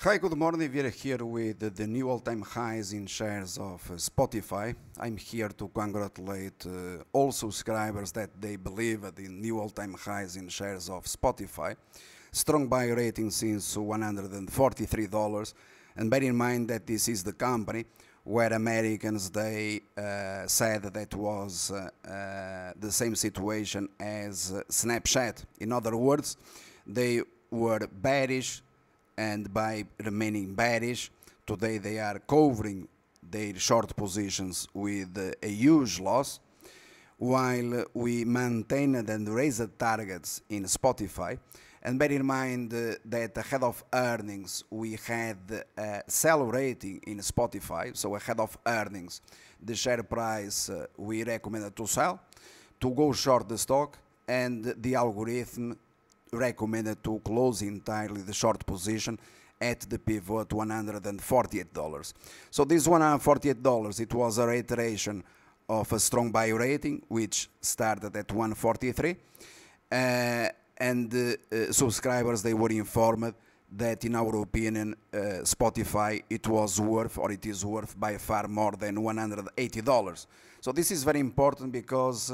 Hi, good morning. We are here with the new all-time highs in shares of Spotify. I'm here to congratulate all subscribers that they believe in new all-time highs in shares of Spotify. Strong buy rating since $143. And bear in mind that this is the company where Americans they said that was the same situation as Snapchat. In other words, they were bearish, and by remaining bearish, today they are covering their short positions with a huge loss, while we maintained and raised targets in Spotify. And bear in mind that ahead of earnings we had a sell rating in Spotify, so ahead of earnings the share price we recommended to sell, to go short the stock, and the algorithm recommended to close entirely the short position at the pivot $148. So this $148, it was a reiteration of a strong buy rating which started at 143, and subscribers they were informed that in our opinion Spotify it was worth, or it is worth by far more than $180. So this is very important because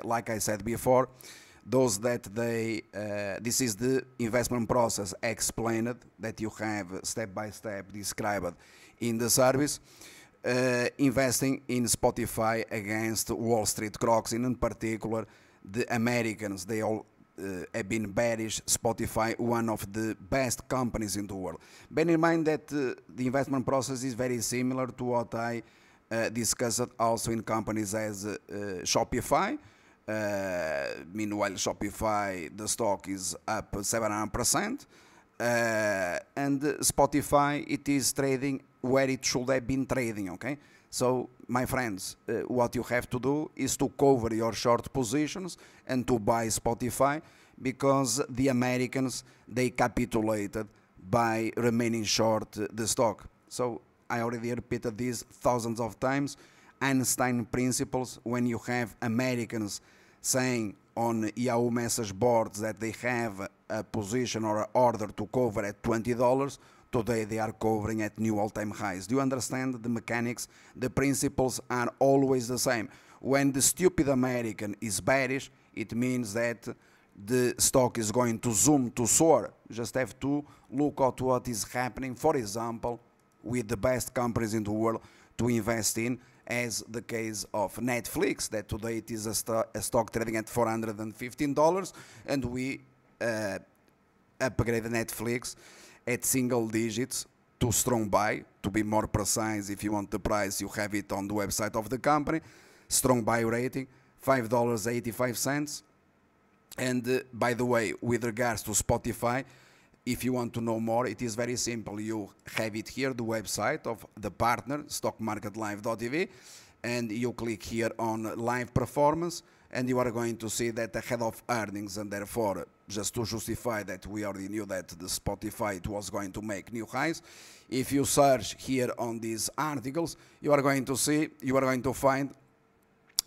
like I said before, those that this is the investment process explained that you have step by step described in the service. Investing in Spotify against Wall Street crocs, in particular the Americans, they all have been bearish. Spotify, one of the best companies in the world. Bear in mind that the investment process is very similar to what I discussed also in companies as Shopify. Meanwhile, Shopify, the stock is up 700%, and Spotify, it is trading where it should have been trading, okay? So, my friends, what you have to do is to cover your short positions and to buy Spotify, because the Americans, they capitulated by remaining short the stock. So, I already repeated this thousands of times. Einstein principles, when you have Americans saying on Yahoo message boards that they have a position or an order to cover at $20, today they are covering at new all-time highs. Do you understand the mechanics? The principles are always the same. When the stupid American is bearish, it means that the stock is going to zoom to soar. You just have to look at what is happening, for example, with the best companies in the world to invest in, as the case of Netflix, that today it is a stock trading at $415, and we upgraded Netflix at single digits to strong buy. To be more precise, if you want the price, you have it on the website of the company. Strong buy rating, $5.85. And by the way, with regards to Spotify, if you want to know more, it is very simple. You have it here, the website of the partner, stockmarketlive.tv, and you click here on live performance, and you are going to see that ahead of earnings, and therefore, just to justify that we already knew that the Spotify it was going to make new highs. If you search here on these articles, you are going to see, you are going to find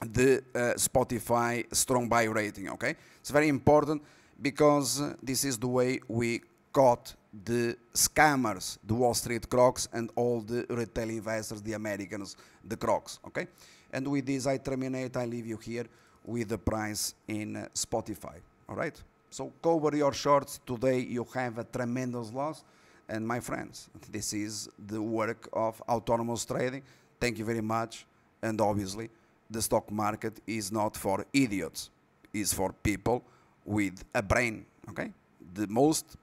the Spotify strong buy rating, okay? It's very important because this is the way we caught the scammers, the Wall Street crocs, and all the retail investors, the Americans, the crocs, okay? And with this, I terminate. I leave you here with the price in Spotify, all right? So cover your shorts. Today, you have a tremendous loss. And my friends, this is the work of autonomous trading. Thank you very much. And obviously, the stock market is not for idiots. It's for people with a brain, okay? The most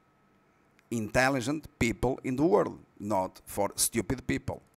intelligent people in the world, not for stupid people.